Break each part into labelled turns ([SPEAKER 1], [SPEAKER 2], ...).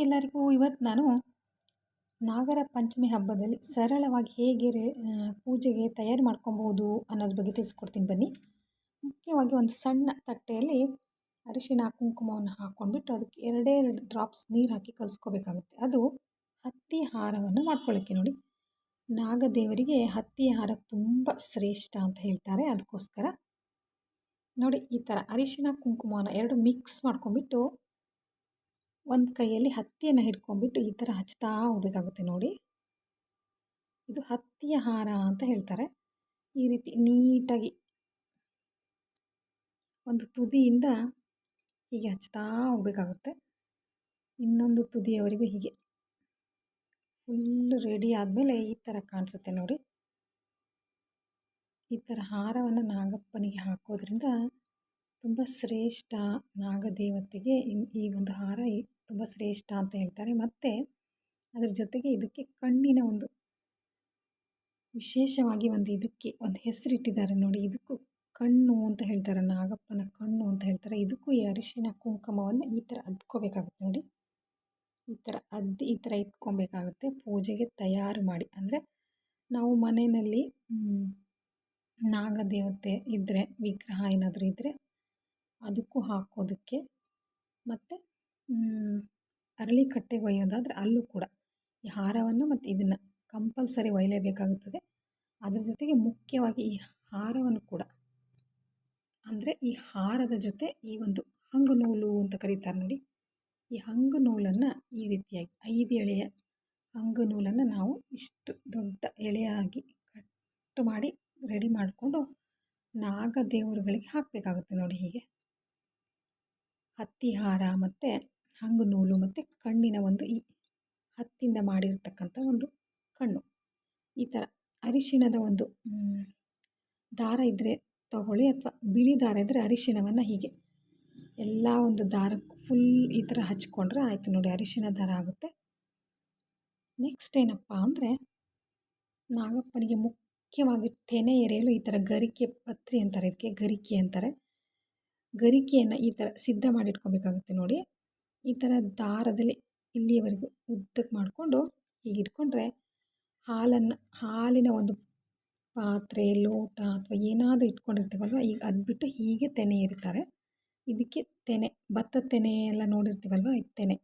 [SPEAKER 1] ಎಲ್ಲರಿಗೂ. ಇವತ್ತು ನಾನು ನಾಗರ ಪಂಚಮಿ ಹಬ್ಬದಲ್ಲಿ ಸರಳವಾಗಿ ಹೇಗೆ ಪೂಜೆಗೆ ತಯಾರಿ ಮಾಡ್ಕೊಬೋದು ಅನ್ನೋದ್ರ ಬಗ್ಗೆ ತಿಳಿಸ್ಕೊಡ್ತೀನಿ ಬನ್ನಿ. ಮುಖ್ಯವಾಗಿ ಒಂದು ಸಣ್ಣ ತಟ್ಟೆಯಲ್ಲಿ ಅರಿಶಿಣ ಕುಂಕುಮವನ್ನು ಹಾಕ್ಕೊಂಡ್ಬಿಟ್ಟು ಅದಕ್ಕೆ ಎರಡೇ ಎರಡು ಡ್ರಾಪ್ಸ್ ನೀರು ಹಾಕಿ ಕಲಿಸ್ಕೋಬೇಕಾಗುತ್ತೆ. ಅದು ಹತ್ತಿ ಹಾರವನ್ನು ಮಾಡ್ಕೊಳ್ಳೋಕ್ಕೆ. ನೋಡಿ, ನಾಗದೇವರಿಗೆ ಹತ್ತಿ ಹಾರ ತುಂಬ ಶ್ರೇಷ್ಠ ಅಂತ ಹೇಳ್ತಾರೆ. ಅದಕ್ಕೋಸ್ಕರ ನೋಡಿ, ಈ ಥರ ಅರಿಶಿಣ ಕುಂಕುಮವನ್ನು ಎರಡು ಮಿಕ್ಸ್ ಮಾಡ್ಕೊಂಡ್ಬಿಟ್ಟು ಒಂದು ಕೈಯಲ್ಲಿ ಹತ್ತಿಯನ್ನು ಹಿಡ್ಕೊಂಡ್ಬಿಟ್ಟು ಈ ಥರ ಹಚ್ತಾ ಹೋಗಬೇಕಾಗುತ್ತೆ. ನೋಡಿ, ಇದು ಹತ್ತಿಯ ಹಾರ ಅಂತ ಹೇಳ್ತಾರೆ. ಈ ರೀತಿ ನೀಟಾಗಿ ಒಂದು ತುದಿಯಿಂದ ಹೀಗೆ ಹಚ್ತಾ ಹೋಗಬೇಕಾಗುತ್ತೆ. ಇನ್ನೊಂದು ತುದಿಯವರೆಗೂ ಹೀಗೆ ಫುಲ್ ರೆಡಿ ಆದಮೇಲೆ ಈ ಥರ ಕಾಣಿಸುತ್ತೆ. ನೋಡಿ, ಈ ಥರ ಹಾರವನ್ನು ನಾಗಪ್ಪನಿಗೆ ಹಾಕೋದ್ರಿಂದ ತುಂಬ ಶ್ರೇಷ್ಠ. ನಾಗದೇವತೆಗೆ ಈ ಒಂದು ಹಾರ ತುಂಬ ಶ್ರೇಷ್ಠ ಅಂತ ಹೇಳ್ತಾರೆ. ಮತ್ತು ಅದರ ಜೊತೆಗೆ ಇದಕ್ಕೆ ಕಣ್ಣಿನ ಒಂದು ವಿಶೇಷವಾಗಿ ಇದಕ್ಕೆ ಒಂದು ಹೆಸರಿಟ್ಟಿದ್ದಾರೆ. ನೋಡಿ, ಇದಕ್ಕೂ ಕಣ್ಣು ಅಂತ ಹೇಳ್ತಾರೆ, ನಾಗಪ್ಪನ ಕಣ್ಣು ಅಂತ ಹೇಳ್ತಾರೆ. ಇದಕ್ಕೂ ಈ ಅರಿಶಿಣ ಕುಂಕುಮವನ್ನು ಈ ಥರ ಅದ್ಕೋಬೇಕಾಗುತ್ತೆ. ನೋಡಿ, ಈ ಥರ ಈ ಥರ ಇಟ್ಕೊಬೇಕಾಗುತ್ತೆ ಪೂಜೆಗೆ ತಯಾರು ಮಾಡಿ. ಅಂದರೆ ನಾವು ಮನೆಯಲ್ಲಿ ನಾಗದೇವತೆ ಇದ್ದರೆ, ವಿಗ್ರಹ ಏನಾದರೂ ಇದ್ದರೆ ಅದಕ್ಕೂ ಹಾಕೋದಕ್ಕೆ, ಮತ್ತು ಅರಳಿಕಟ್ಟೆಗೆ ಒಯ್ಯೋದಾದರೆ ಅಲ್ಲೂ ಕೂಡ ಈ ಹಾರವನ್ನು ಮತ್ತು ಇದನ್ನು ಕಂಪಲ್ಸರಿ ಒಯ್ಯಲೇಬೇಕಾಗುತ್ತದೆ. ಅದ್ರ ಜೊತೆಗೆ ಮುಖ್ಯವಾಗಿ ಈ ಹಾರವನ್ನು ಕೂಡ, ಅಂದರೆ ಈ ಹಾರದ ಜೊತೆ ಈ ಒಂದು ಹಂಗು ನೂಲು ಅಂತ ಕರೀತಾರೆ. ನೋಡಿ, ಈ ಹಂಗು ನೂಲನ್ನು ಈ ರೀತಿಯಾಗಿ 5 ಎಳೆಯ ಹಂಗು ನೂಲನ್ನು ನಾವು ಇಷ್ಟು ದೊಡ್ಡ ಎಳೆಯಾಗಿ ಕಟ್ ಮಾಡಿ ರೆಡಿ ಮಾಡಿಕೊಂಡು ನಾಗದೇವರುಗಳಿಗೆ ಹಾಕಬೇಕಾಗುತ್ತೆ. ನೋಡಿ, ಹೀಗೆ ಹತ್ತಿ ಹಾರ ಮತ್ತು ಹಂಗು ನೂಲು ಮತ್ತು ಕಣ್ಣಿನ ಒಂದು ಈ ಹತ್ತಿಂದ ಮಾಡಿರ್ತಕ್ಕಂಥ ಒಂದು ಕಣ್ಣು. ಈ ಥರ ಅರಿಶಿಣದ ಒಂದು ದಾರ ಇದ್ದರೆ ತಗೊಳ್ಳಿ, ಅಥವಾ ಬಿಳಿ ದಾರ ಇದ್ದರೆ ಅರಿಶಿಣವನ್ನು ಹೀಗೆ ಎಲ್ಲ ಒಂದು ದಾರಕ್ಕೂ ಫುಲ್ ಈ ಥರ ಹಚ್ಕೊಂಡ್ರೆ ಆಯಿತು. ನೋಡಿ, ಅರಿಶಿಣ ದಾರ ಆಗುತ್ತೆ. ನೆಕ್ಸ್ಟ್ ಏನಪ್ಪ ಅಂದರೆ, ನಾಗಪ್ಪನಿಗೆ ಮುಖ್ಯವಾಗಿ ತೆನೆ ಎರೆಯಲು ಈ ಥರ ಗರಿಕೆ ಪತ್ರಿ ಅಂತಾರೆ, ಇದಕ್ಕೆ ಗರಿಕೆ ಅಂತಾರೆ. ಗರಿಕೆಯನ್ನು ಈ ಥರ ಸಿದ್ಧ ಮಾಡಿಟ್ಕೊಬೇಕಾಗುತ್ತೆ. ನೋಡಿ, ಈ ಥರ ದಾರದಲ್ಲಿ ಇಲ್ಲಿಯವರೆಗೂ ಉದ್ದಕ್ಕೆ ಮಾಡಿಕೊಂಡು ಹೀಗೆ ಇಟ್ಕೊಂಡ್ರೆ ಹಾಲಿನ ಒಂದು ಪಾತ್ರೆ, ಲೋಟ ಅಥವಾ ಏನಾದರೂ ಇಟ್ಕೊಂಡಿರ್ತೀವಲ್ವ, ಈಗ ಅದ್ಬಿಟ್ಟು ಹೀಗೆ ತೆನೆ ಎರಿತಾರೆ. ಇದಕ್ಕೆ ತೆನೆ, ಭತ್ತದ ತೆನೆ ಎಲ್ಲ ನೋಡಿರ್ತೀವಲ್ವ, ಇದು ತೆನೆ.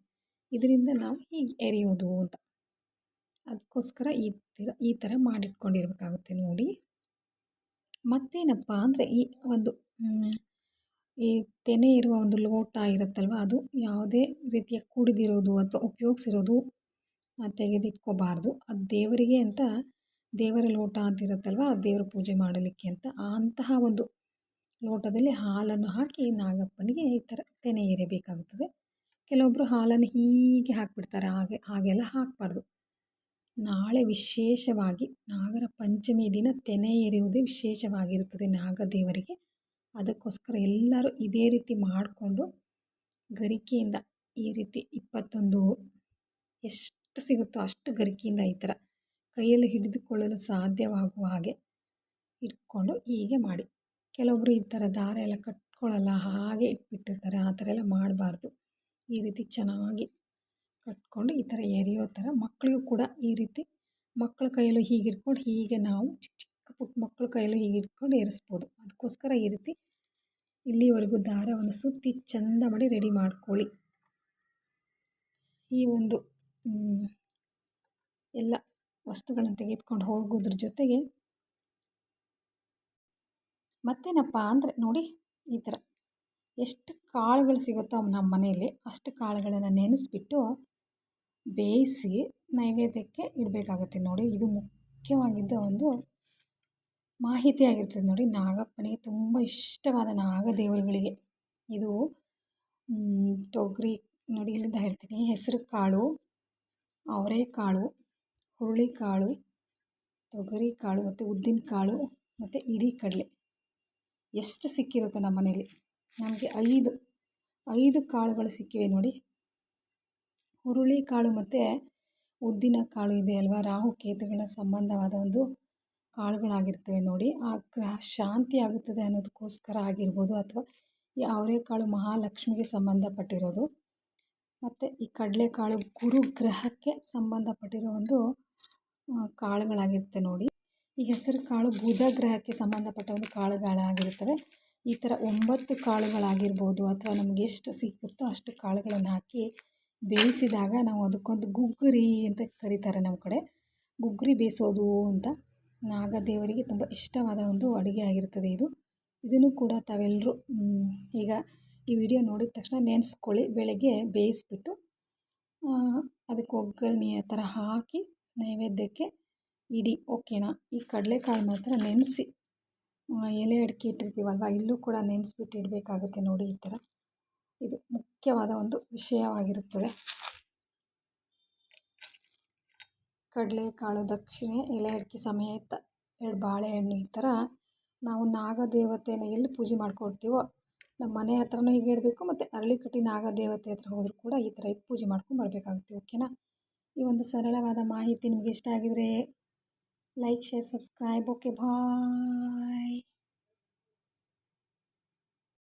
[SPEAKER 1] ಇದರಿಂದ ನಾವು ಹೀಗೆ ಎರೆಯೋದು ಅಂತ, ಅದಕ್ಕೋಸ್ಕರ ಈ ಥರ ಮಾಡಿಟ್ಕೊಂಡಿರ್ಬೇಕಾಗುತ್ತೆ. ನೋಡಿ, ಮತ್ತೇನಪ್ಪ ಅಂದರೆ, ಈ ಒಂದು ಈ ತೆನೆ ಇರುವ ಒಂದು ಲೋಟ ಇರುತ್ತಲ್ವ, ಅದು ಯಾವುದೇ ರೀತಿಯ ಕುಡಿದಿರೋದು ಅಥವಾ ಉಪಯೋಗಿಸಿರೋದು ತೆಗೆದಿಟ್ಕೋಬಾರ್ದು. ಅದು ದೇವರಿಗೆ ಅಂತ, ದೇವರ ಲೋಟ ಅಂತ ಇರುತ್ತಲ್ವ, ದೇವರ ಪೂಜೆ ಮಾಡಲಿಕ್ಕೆ ಅಂತ, ಅಂತಹ ಒಂದು ಲೋಟದಲ್ಲಿ ಹಾಲನ್ನು ಹಾಕಿ ನಾಗಪ್ಪನಿಗೆ ಈ ಥರ ತೆನೆ ಎರೆಯಬೇಕಾಗುತ್ತದೆ. ಕೆಲವೊಬ್ಬರು ಹಾಲನ್ನು ಹೀಗೆ ಹಾಕಿಬಿಡ್ತಾರೆ, ಹಾಗೆಲ್ಲ ಹಾಕಬಾರ್ದು. ನಾಳೆ ವಿಶೇಷವಾಗಿ ನಾಗರ ಪಂಚಮಿ ದಿನ ತೆನೆ ಎರೆಯುವುದೇ ವಿಶೇಷವಾಗಿರುತ್ತದೆ ನಾಗದೇವರಿಗೆ. ಅದಕ್ಕೋಸ್ಕರ ಎಲ್ಲರೂ ಇದೇ ರೀತಿ ಮಾಡಿಕೊಂಡು ಗರಿಕೆಯಿಂದ ಈ ರೀತಿ 21 ಎಷ್ಟು ಸಿಗುತ್ತೋ ಅಷ್ಟು ಗರಿಕೆಯಿಂದ ಈ ಥರ ಕೈಯಲ್ಲಿ ಹಿಡಿದುಕೊಳ್ಳಲು ಸಾಧ್ಯವಾಗುವ ಹಾಗೆ ಇಟ್ಕೊಂಡು ಹೀಗೆ ಮಾಡಿ. ಕೆಲವೊಬ್ಬರು ಈ ಥರ ದಾರ ಎಲ್ಲ ಕಟ್ಕೊಳ್ಳಲ್ಲ, ಹಾಗೆ ಇಟ್ಬಿಟ್ಟಿರ್ತಾರೆ. ಆ ಥರ ಎಲ್ಲ ಮಾಡಬಾರ್ದು. ಈ ರೀತಿ ಚೆನ್ನಾಗಿ ಕಟ್ಕೊಂಡು ಈ ಥರ ಎರೆಯೋ ಥರ ಮಕ್ಕಳಿಗೂ ಕೂಡ ಈ ರೀತಿ ಮಕ್ಕಳ ಕೈಯಲ್ಲೂ ಹೀಗೆ ಇಟ್ಕೊಂಡು, ಹೀಗೆ ನಾವು ಚಿಕ್ಕ ಚಿಕ್ಕ ಪುಟ್ಟ ಮಕ್ಕಳ ಕೈಯಲ್ಲೂ ಹೀಗೆ ಇಟ್ಕೊಂಡು ಎರೆಸ್ಬೋದು. ಅದಕ್ಕೋಸ್ಕರ ಈ ರೀತಿ ಇಲ್ಲಿವರೆಗೂ ದಾರವನ್ನು ಸುತ್ತಿ ಚೆಂದ ಮಾಡಿ ರೆಡಿ ಮಾಡ್ಕೊಳ್ಳಿ. ಈ ಒಂದು ಎಲ್ಲ ವಸ್ತುಗಳನ್ನು ತೆಗೆದುಕೊಂಡು ಹೋಗೋದ್ರ ಜೊತೆಗೆ ಮತ್ತೇನಪ್ಪ ಅಂದರೆ, ನೋಡಿ, ಈ ಥರ ಎಷ್ಟು ಕಾಳುಗಳು ಸಿಗುತ್ತೋ ನಮ್ಮ ಮನೆಯಲ್ಲಿ ಅಷ್ಟು ಕಾಳುಗಳನ್ನು ನೆನೆಸ್ಬಿಟ್ಟು ಬೇಯಿಸಿ ನೈವೇದ್ಯಕ್ಕೆ ಇಡಬೇಕಾಗುತ್ತೆ. ನೋಡಿ, ಇದು ಮುಖ್ಯವಾಗಿದ್ದ ಒಂದು ಮಾಹಿತಿ ಆಗಿರ್ತದೆ. ನೋಡಿ, ನಾಗಪ್ಪನಿಗೆ ತುಂಬ ಇಷ್ಟವಾದ ನಾಗದೇವರುಗಳಿಗೆ ಇದು ತೊಗರಿ, ನೋಡಿ ಇಲ್ಲಿಂದ ಹೇಳ್ತೀನಿ, ಹೆಸರು ಕಾಳು, ಅವರೆಕಾಳು, ಹುರುಳಿಕಾಳು, ತೊಗರಿ ಕಾಳು ಮತ್ತು ಉದ್ದಿನ ಕಾಳು ಮತ್ತು ಇಡೀ ಕಡಲೆ ಎಷ್ಟು ಸಿಕ್ಕಿರುತ್ತೆ ನಮ್ಮ ಮನೇಲಿ. ನಮಗೆ 5 ಕಾಳುಗಳು ಸಿಕ್ಕಿವೆ. ನೋಡಿ, ಹುರುಳಿಕಾಳು ಮತ್ತು ಉದ್ದಿನ ಕಾಳು ಇದೆ ಅಲ್ವಾ, ರಾಹುಕೇತುಗಳ ಸಂಬಂಧವಾದ ಒಂದು ಕಾಳುಗಳಾಗಿರ್ತವೆ. ನೋಡಿ, ಆ ಗ್ರಹ ಶಾಂತಿ ಆಗುತ್ತದೆ ಅನ್ನೋದಕ್ಕೋಸ್ಕರ ಆಗಿರ್ಬೋದು, ಅಥವಾ ಈ ಅವರೆಕಾಳು ಮಹಾಲಕ್ಷ್ಮಿಗೆ ಸಂಬಂಧಪಟ್ಟಿರೋದು. ಮತ್ತು ಈ ಕಡಲೆಕಾಳು ಗುರುಗ್ರಹಕ್ಕೆ ಸಂಬಂಧಪಟ್ಟಿರೋ ಒಂದು ಕಾಳುಗಳಾಗಿರುತ್ತೆ ನೋಡಿ. ಈ ಹೆಸರು ಕಾಳು ಬುಧ ಗ್ರಹಕ್ಕೆ ಸಂಬಂಧಪಟ್ಟ ಒಂದು ಕಾಳುಗಳಾಗಿರುತ್ತವೆ. ಈ ಥರ 9 ಕಾಳುಗಳಾಗಿರ್ಬೋದು ಅಥವಾ ನಮಗೆ ಎಷ್ಟು ಸಿಕ್ಕುತ್ತೋ ಅಷ್ಟು ಕಾಳುಗಳನ್ನು ಹಾಕಿ ಬೇಯಿಸಿದಾಗ ನಾವು ಅದಕ್ಕೊಂದು ಗುಗ್ಗುರಿ ಅಂತ ಕರೀತಾರೆ ನಮ್ಮ ಕಡೆ. ಗುಗ್ಗುರಿ ಬೇಯಿಸೋದು ಅಂತ ನಾಗದೇವರಿಗೆ ತುಂಬ ಇಷ್ಟವಾದ ಒಂದು ಅಡುಗೆ ಆಗಿರ್ತದೆ ಇದು. ಇದನ್ನು ಕೂಡ ತಾವೆಲ್ಲರೂ ಈಗ ಈ ವಿಡಿಯೋ ನೋಡಿದ ತಕ್ಷಣ ನೆನೆಸ್ಕೊಳ್ಳಿ. ಬೆಳಗ್ಗೆ ಬೇಯಿಸ್ಬಿಟ್ಟು ಅದಕ್ಕೆ ಒಗ್ಗರಣೆ ಥರ ಹಾಕಿ ನೈವೇದ್ಯಕ್ಕೆ ಇಡಿ, ಓಕೆನಾ. ಈ ಕಡಲೆಕಾಳು ಮಾತ್ರ ನೆನೆಸಿ ಎಲೆ ಅಡಿಕೆ ಇಟ್ಟಿರ್ತೀವಲ್ವ, ಇಲ್ಲೂ ಕೂಡ ನೆನೆಸ್ಬಿಟ್ಟು ಇಡಬೇಕಾಗುತ್ತೆ ನೋಡಿ. ಈ ಥರ ಇದು ಮುಖ್ಯವಾದ ಒಂದು ವಿಷಯವಾಗಿರುತ್ತದೆ. ಕಡಲೆಕಾಳು, ದಕ್ಷಿಣೆ, ಎಲೆ ಅಡಿಕೆ ಸಮೇತ 2 ಬಾಳೆಹಣ್ಣು. ಈ ಥರ ನಾವು ನಾಗದೇವತೆನ ಎಲ್ಲಿ ಪೂಜೆ ಮಾಡ್ಕೊಳ್ತೀವೋ ನಮ್ಮ ಮನೆ ಹತ್ರನೂ ಹೀಗೆ ಇಡಬೇಕು, ಮತ್ತು ಅರಳಿಕಟ್ಟಿ ನಾಗದೇವತೆ ಹತ್ರ ಹೋದರೂ ಕೂಡ ಈ ಥರ ಇಟ್ಟು ಪೂಜೆ ಮಾಡ್ಕೊಂಡು ಬರಬೇಕಾಗುತ್ತೆ, ಓಕೆನಾ. ಈ ಒಂದು ಸರಳವಾದ ಮಾಹಿತಿ ನಿಮಗೆ ಇಷ್ಟ ಆಗಿದರೆ ಲೈಕ್, ಶೇರ್, ಸಬ್ಸ್ಕ್ರೈಬ್. ಓಕೆ, ಬಾಯ್.